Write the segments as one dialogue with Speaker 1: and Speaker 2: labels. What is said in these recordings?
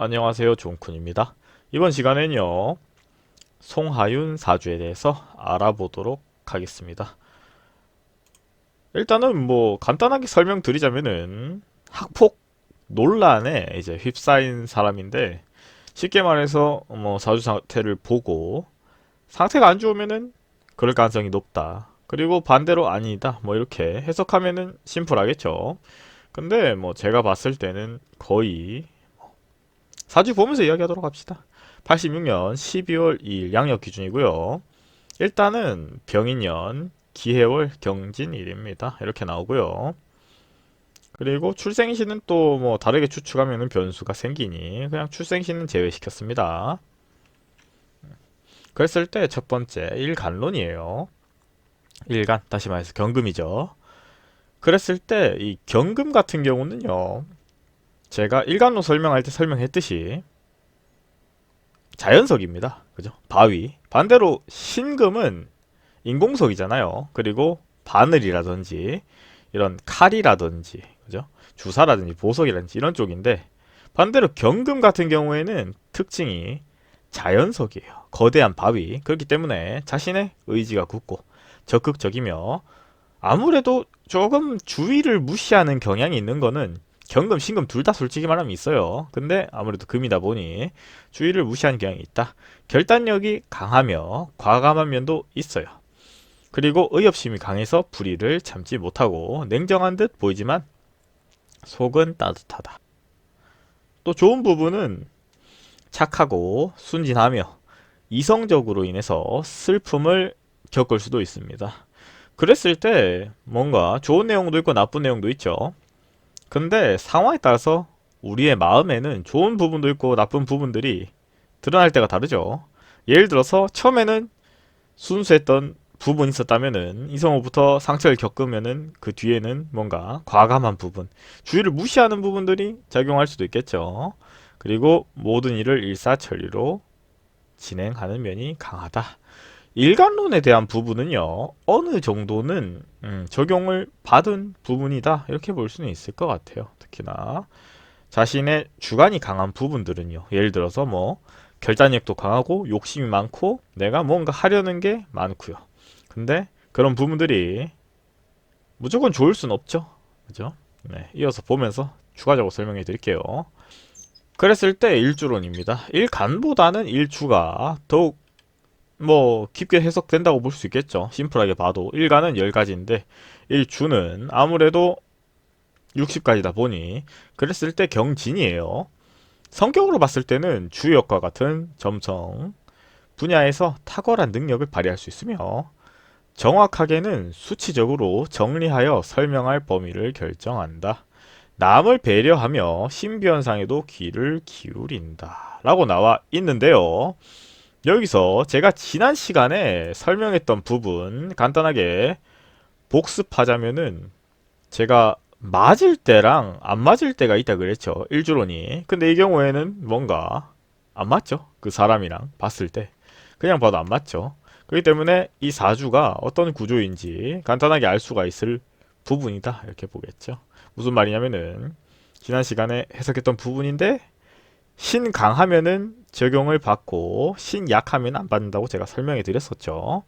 Speaker 1: 안녕하세요, 존쿤입니다. 이번 시간에는요, 송하윤 사주에 대해서 알아보도록 하겠습니다. 일단은 뭐 간단하게 설명드리자면은 학폭 논란에 이제 휩싸인 사람인데, 쉽게 말해서 뭐 사주 상태를 보고 상태가 안 좋으면은 그럴 가능성이 높다. 그리고 반대로 아니다. 뭐 이렇게 해석하면은 심플하겠죠. 근데 뭐 제가 봤을 때는 거의 사주 보면서 이야기하도록 합시다. 86년 12월 2일 양력 기준이고요. 일단은 병인년 기해월 경진일입니다. 이렇게 나오고요. 그리고 출생시는 또 뭐 다르게 추측하면 변수가 생기니 그냥 출생시는 제외시켰습니다. 그랬을 때 첫 번째 일간론이에요. 일간 다시 말해서 경금이죠. 그랬을 때 이 경금 같은 경우는요. 제가 일간론 설명할 때 설명했듯이 자연석입니다. 그죠? 바위. 반대로 신금은 인공석이잖아요. 그리고 바늘이라든지 이런 칼이라든지 그죠? 주사라든지 보석이라든지 이런 쪽인데 반대로 경금 같은 경우에는 특징이 자연석이에요. 거대한 바위. 그렇기 때문에 자신의 의지가 굳고 적극적이며 아무래도 조금 주위를 무시하는 경향이 있는 거는 경금, 신금 둘 다 솔직히 말하면 있어요. 근데 아무래도 금이다 보니 주위를 무시하는 경향이 있다. 결단력이 강하며 과감한 면도 있어요. 그리고 의협심이 강해서 불의를 참지 못하고 냉정한 듯 보이지만 속은 따뜻하다. 또 좋은 부분은 착하고 순진하며 이성적으로 인해서 슬픔을 겪을 수도 있습니다. 그랬을 때 뭔가 좋은 내용도 있고 나쁜 내용도 있죠. 근데 상황에 따라서 우리의 마음에는 좋은 부분도 있고 나쁜 부분들이 드러날 때가 다르죠. 예를 들어서 처음에는 순수했던 부분이 있었다면은 이성우부터 상처를 겪으면은 그 뒤에는 뭔가 과감한 부분, 주위를 무시하는 부분들이 작용할 수도 있겠죠. 그리고 모든 일을 일사천리로 진행하는 면이 강하다. 일관론에 대한 부분은요, 어느 정도는 적용을 받은 부분이다. 이렇게 볼 수는 있을 것 같아요. 특히나 자신의 주관이 강한 부분들은요. 예를 들어서 뭐 결단력도 강하고 욕심이 많고 내가 뭔가 하려는 게 많고요. 근데 그런 부분들이 무조건 좋을 순 없죠. 그죠? 네, 이어서 보면서 추가적으로 설명해 드릴게요. 그랬을 때 일주론입니다. 일간보다는 일주가 더욱 뭐 깊게 해석된다고 볼 수 있겠죠. 심플하게 봐도 일간은 10가지인데 일주는 아무래도 60가지다 보니 그랬을 때 경진이에요. 성격으로 봤을 때는 주역과 같은 점성 분야에서 탁월한 능력을 발휘할 수 있으며 정확하게는 수치적으로 정리하여 설명할 범위를 결정한다. 남을 배려하며 신변상에도 귀를 기울인다. 라고 나와 있는데요. 여기서 제가 지난 시간에 설명했던 부분 간단하게 복습하자면은 제가 맞을 때랑 안 맞을 때가 있다 그랬죠. 일주론이. 근데 이 경우에는 뭔가 안 맞죠. 그 사람이랑 봤을 때. 그냥 봐도 안 맞죠. 그렇기 때문에 이 사주가 어떤 구조인지 간단하게 알 수가 있을 부분이다. 이렇게 보겠죠. 무슨 말이냐면은 지난 시간에 해석했던 부분인데 신 강하면은 적용을 받고 신 약하면 안 받는다고 제가 설명해 드렸었죠.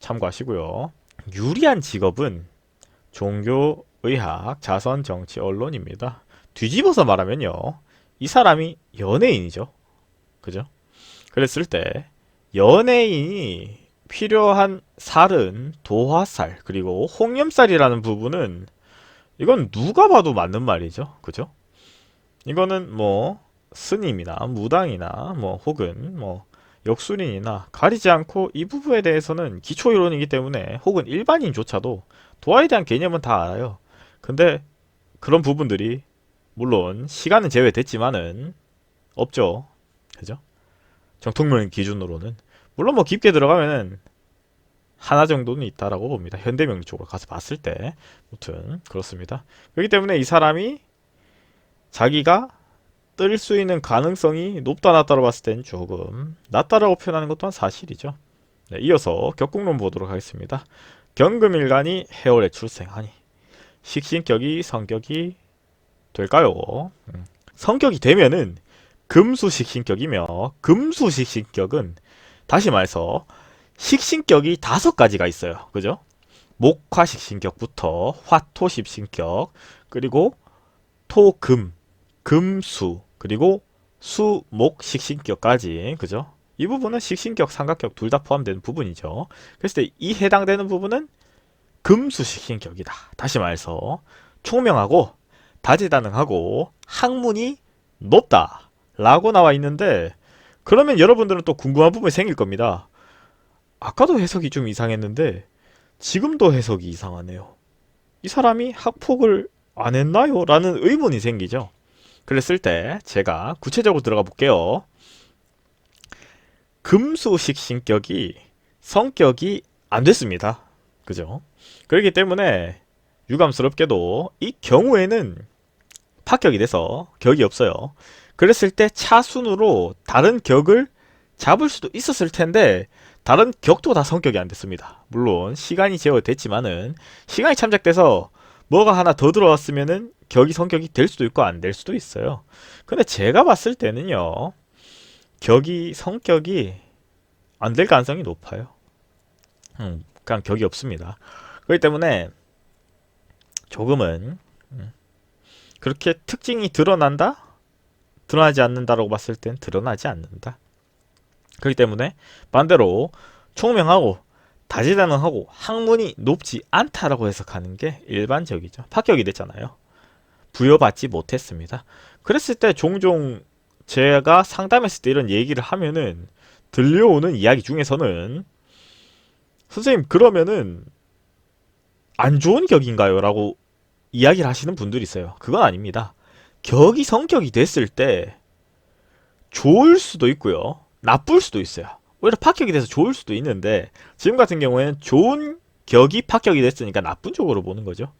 Speaker 1: 참고하시고요. 유리한 직업은 종교, 의학, 자선, 정치, 언론입니다. 뒤집어서 말하면요. 이 사람이 연예인이죠. 그죠? 그랬을 때 연예인이 필요한 살은 도화살 그리고 홍염살이라는 부분은 이건 누가 봐도 맞는 말이죠. 그죠? 이거는 뭐 스님이나 무당이나 뭐 혹은 뭐 역술인이나 가리지 않고 이 부분에 대해서는 기초 이론이기 때문에 혹은 일반인조차도 도화에 대한 개념은 다 알아요. 근데 그런 부분들이 물론 시간은 제외됐지만은 없죠. 그죠? 정통론 기준으로는 물론 뭐 깊게 들어가면은 하나 정도는 있다라고 봅니다. 현대명리 쪽으로 가서 봤을 때 아무튼 그렇습니다. 그렇기 때문에 이 사람이 자기가 뜰 수 있는 가능성이 높다 낮다로 봤을 땐 조금 낮다라고 표현하는 것 또한 사실이죠. 네, 이어서 격국론 보도록 하겠습니다. 경금일간이 해월에 출생하니 식신격이 성격이 될까요? 성격이 되면은 금수식신격이며, 금수식신격은 다시 말해서 식신격이 5가지가 있어요. 그죠? 목화식신격부터 화토식신격, 그리고 토금, 금수, 그리고 수목식신격까지. 그죠? 이 부분은 식신격, 삼각격 둘 다 포함되는 부분이죠. 그랬을 때 이 해당되는 부분은 금수식신격이다. 다시 말해서 총명하고 다재다능하고 학문이 높다 라고 나와 있는데, 그러면 여러분들은 또 궁금한 부분이 생길 겁니다. 아까도 해석이 좀 이상했는데 지금도 해석이 이상하네요. 이 사람이 학폭을 안 했나요? 라는 의문이 생기죠. 그랬을 때 제가 구체적으로 들어가 볼게요. 금수식신격이 성격이 안 됐습니다. 그죠? 그렇기 때문에 유감스럽게도 이 경우에는 파격이 돼서 격이 없어요. 그랬을 때 차순으로 다른 격을 잡을 수도 있었을 텐데 다른 격도 다 성격이 안 됐습니다. 물론 시간이 제어됐지만은 시간이 참작돼서 뭐가 하나 더 들어왔으면은 격이 성격이 될 수도 있고 안 될 수도 있어요. 근데 제가 봤을 때는요, 격이 성격이 안 될 가능성이 높아요. 그냥 격이 없습니다. 그렇기 때문에 조금은 그렇게 특징이 드러난다? 드러나지 않는다라고 봤을 땐 드러나지 않는다. 그렇기 때문에 반대로 총명하고 다재다능하고 학문이 높지 않다라고 해석하는 게 일반적이죠. 파격이 됐잖아요. 부여받지 못했습니다. 그랬을 때 종종 제가 상담했을 때 이런 얘기를 하면은 들려오는 이야기 중에서는 선생님 그러면은 안 좋은 격인가요? 라고 이야기를 하시는 분들이 있어요. 그건 아닙니다. 격이 성격이 됐을 때 좋을 수도 있고요, 나쁠 수도 있어요. 오히려 파격이 돼서 좋을 수도 있는데 지금 같은 경우에는 좋은 격이 파격이 됐으니까 나쁜 쪽으로 보는 거죠.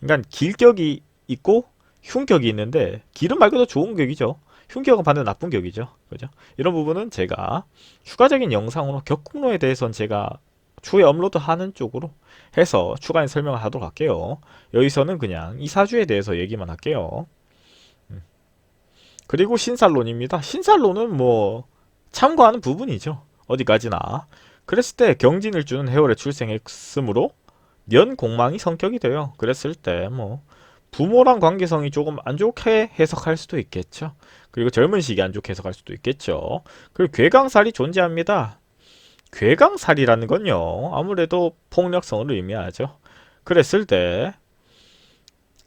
Speaker 1: 그러니까 길격이 있고 흉격이 있는데 길은 말 그대로 좋은 격이죠. 흉격은 반대로 나쁜 격이죠. 그죠? 이런 부분은 제가 추가적인 영상으로 격국로에 대해서는 제가 추후에 업로드하는 쪽으로 해서 추가인 설명을 하도록 할게요. 여기서는 그냥 이 사주에 대해서 얘기만 할게요. 그리고 신살론입니다. 신살론은 뭐 참고하는 부분이죠. 어디까지나. 그랬을 때 경진일주는 해월에 출생했으므로 년공망이 성격이 돼요. 그랬을 때 뭐 부모랑 관계성이 조금 안 좋게 해석할 수도 있겠죠. 그리고 젊은 시기 안 좋게 해석할 수도 있겠죠. 그리고 괴강살이 존재합니다. 괴강살이라는 건요, 아무래도 폭력성을 의미하죠. 그랬을 때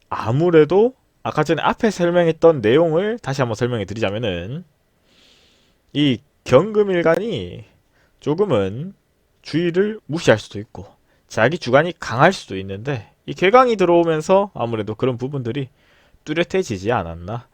Speaker 1: 아무래도 아까 전에 앞에 설명했던 내용을 다시 한번 설명해 드리자면은 이 경금일간이 조금은 주의를 무시할 수도 있고 자기 주관이 강할 수도 있는데 이 괴강이 들어오면서 아무래도 그런 부분들이 뚜렷해지지 않았나.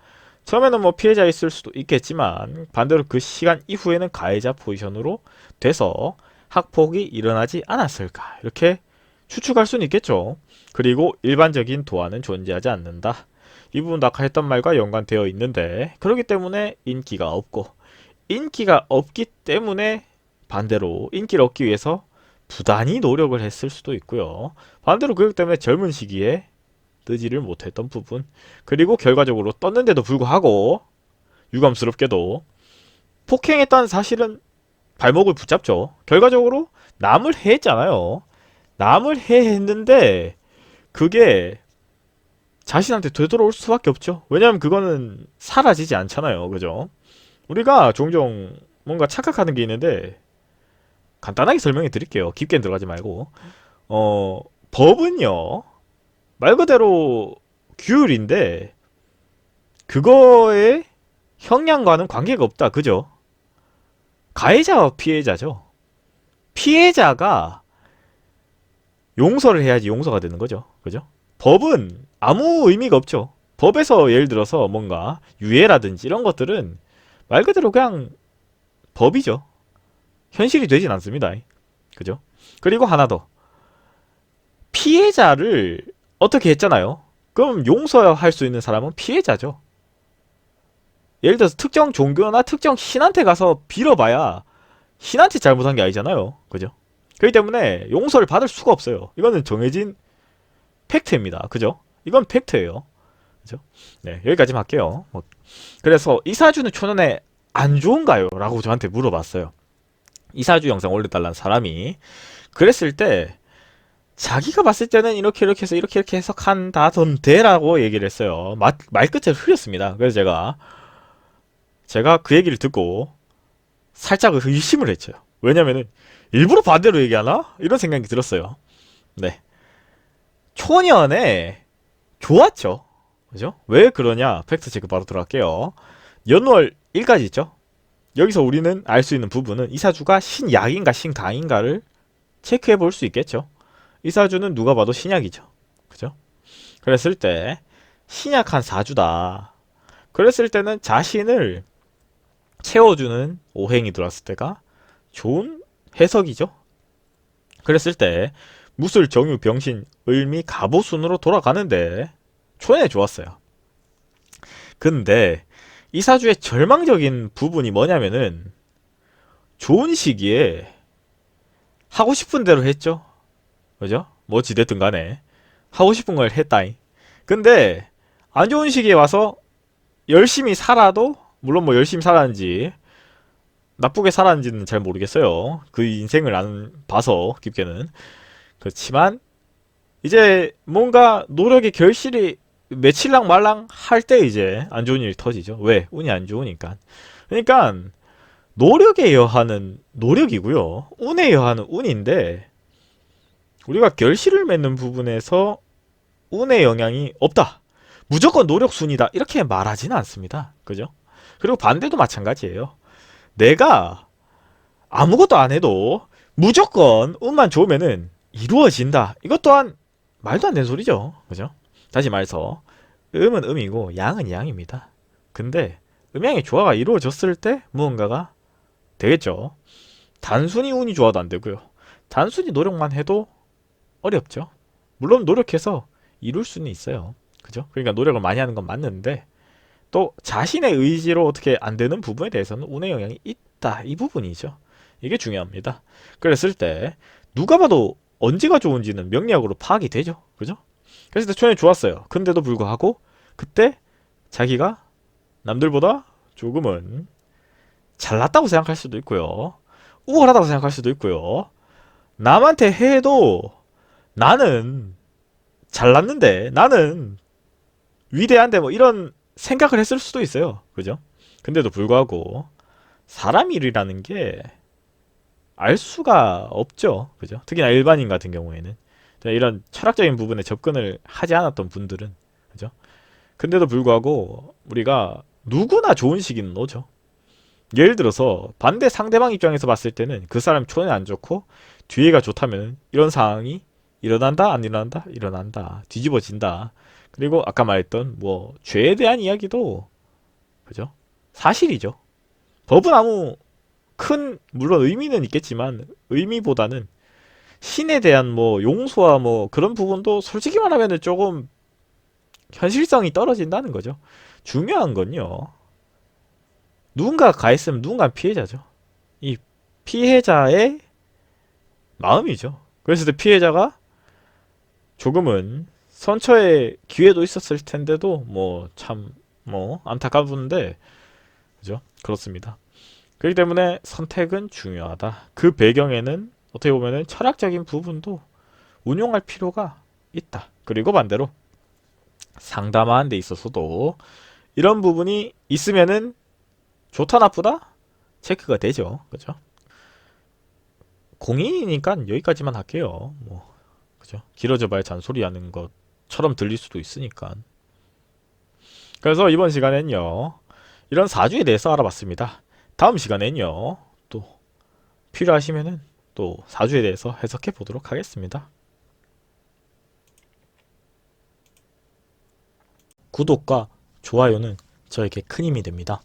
Speaker 1: 처음에는 뭐 피해자 있을 수도 있겠지만 반대로 그 시간 이후에는 가해자 포지션으로 돼서 학폭이 일어나지 않았을까, 이렇게 추측할 수는 있겠죠. 그리고 일반적인 도화는 존재하지 않는다. 이 부분도 아까 했던 말과 연관되어 있는데, 그렇기 때문에 인기가 없고, 인기가 없기 때문에 반대로 인기를 얻기 위해서 부단히 노력을 했을 수도 있고요. 반대로 그렇기 때문에 젊은 시기에 뜨지를 못했던 부분, 그리고 결과적으로 떴는데도 불구하고 유감스럽게도 폭행했다는 사실은 발목을 붙잡죠. 결과적으로 남을 해했잖아요. 남을 해했는데 그게 자신한테 되돌아올 수밖에 없죠. 왜냐하면 그거는 사라지지 않잖아요. 그죠? 우리가 종종 뭔가 착각하는 게 있는데 간단하게 설명해 드릴게요. 깊게 들어가지 말고. 법은요, 말 그대로 규율인데 그거에 형량과는 관계가 없다. 그죠? 가해자와 피해자죠. 피해자가 용서를 해야지 용서가 되는 거죠. 그죠? 법은 아무 의미가 없죠. 법에서 예를 들어서 뭔가 유예라든지 이런 것들은 말 그대로 그냥 법이죠. 현실이 되진 않습니다. 그죠? 그리고 하나 더. 피해자를 어떻게 했잖아요. 그럼 용서할 수 있는 사람은 피해자죠. 예를 들어서 특정 종교나 특정 신한테 가서 빌어봐야 신한테 잘못한 게 아니잖아요. 그죠? 그렇기 때문에 용서를 받을 수가 없어요. 이거는 정해진 팩트입니다. 그죠? 이건 팩트예요. 그죠? 네, 여기까지만 할게요. 뭐, 그래서 이사주는 초년에 안 좋은가요? 라고 저한테 물어봤어요. 이사주 영상 올려달라는 사람이. 그랬을 때 자기가 봤을 때는 이렇게 해서 이렇게 해석한다던데 라고 얘기를 했어요. 말끝을 흐렸습니다. 그래서 제가 그 얘기를 듣고 살짝 의심을 했죠. 왜냐면은 일부러 반대로 얘기하나? 이런 생각이 들었어요. 네. 초년에 좋았죠. 그죠? 왜 그러냐? 팩트체크 바로 들어갈게요. 연월 1까지 있죠? 여기서 우리는 알 수 있는 부분은 이사주가 신약인가 신강인가를 체크해 볼 수 있겠죠. 이사주는 누가 봐도 신약이죠. 그죠? 그랬을 때 신약한 사주다. 그랬을 때는 자신을 채워주는 오행이 들어왔을 때가 좋은 해석이죠. 그랬을 때 무술, 정유, 병신, 을미, 갑오순으로 돌아가는데 초연에 좋았어요. 근데 이 사주의 절망적인 부분이 뭐냐면은 좋은 시기에 하고 싶은 대로 했죠. 그죠? 뭐 지됐든 간에 하고 싶은 걸 했다잉. 근데 안 좋은 시기에 와서 열심히 살아도 물론 뭐 열심히 살았는지 나쁘게 살았는지는 잘 모르겠어요. 그 인생을 안 봐서 깊게는. 그렇지만 이제 뭔가 노력의 결실이 며칠랑 말랑 할 때 이제 안 좋은 일이 터지죠. 왜? 운이 안 좋으니까. 그러니까 노력에 여하는 노력이고요. 운에 여하는 운인데 우리가 결실을 맺는 부분에서 운의 영향이 없다. 무조건 노력순이다. 이렇게 말하지는 않습니다. 그죠? 그리고 반대도 마찬가지예요. 내가 아무것도 안 해도 무조건 운만 좋으면은 이루어진다. 이것 또한 말도 안 되는 소리죠. 그죠? 다시 말해서 음은 음이고 양은 양입니다. 근데 음양의 조화가 이루어졌을 때 무언가가 되겠죠. 단순히 운이 좋아도 안 되고요. 단순히 노력만 해도 어렵죠. 물론 노력해서 이룰 수는 있어요. 그죠? 그러니까 노력을 많이 하는 건 맞는데 또 자신의 의지로 어떻게 안 되는 부분에 대해서는 운의 영향이 있다. 이 부분이죠. 이게 중요합니다. 그랬을 때 누가 봐도 언제가 좋은지는 명리학으로 파악이 되죠. 그죠? 그래서 초연이 좋았어요. 근데도 불구하고 그때 자기가 남들보다 조금은 잘났다고 생각할 수도 있고요. 우월하다고 생각할 수도 있고요. 남한테 해도 나는 잘났는데 나는 위대한데 뭐 이런 생각을 했을 수도 있어요. 그죠? 근데도 불구하고 사람 일이라는 게 알 수가 없죠. 그죠? 특히나 일반인 같은 경우에는 이런 철학적인 부분에 접근을 하지 않았던 분들은 그죠? 근데도 불구하고 우리가 누구나 좋은 시기는 오죠. 예를 들어서 반대 상대방 입장에서 봤을 때는 그 사람 초는 안 좋고 뒤에가 좋다면 이런 상황이 일어난다 안 일어난다 일어난다 뒤집어진다. 그리고 아까 말했던 뭐 죄에 대한 이야기도 그죠? 사실이죠. 법은 아무 큰 물론 의미는 있겠지만 의미보다는 신에 대한 뭐 용서와 뭐 그런 부분도 솔직히 말하면 조금 현실성이 떨어진다는 거죠. 중요한 건요. 누군가가 가했으면 누군가는 피해자죠. 이 피해자의 마음이죠. 그래서 피해자가 조금은 선처의 기회도 있었을 텐데도 뭐 참 뭐 안타까운데 그죠? 그렇습니다. 그렇기 때문에 선택은 중요하다. 그 배경에는 어떻게 보면은 철학적인 부분도 운용할 필요가 있다. 그리고 반대로 상담하는 데 있어서도 이런 부분이 있으면은 좋다 나쁘다 체크가 되죠. 그죠? 공인이니까 여기까지만 할게요. 뭐 그죠? 길어져 봐야 잔소리 하는 것처럼 들릴 수도 있으니까. 그래서 이번 시간엔요. 이런 사주에 대해서 알아봤습니다. 다음 시간엔요. 또 필요하시면은 또 사주에 대해서 해석해 보도록 하겠습니다. 구독과 좋아요는 저에게 큰 힘이 됩니다.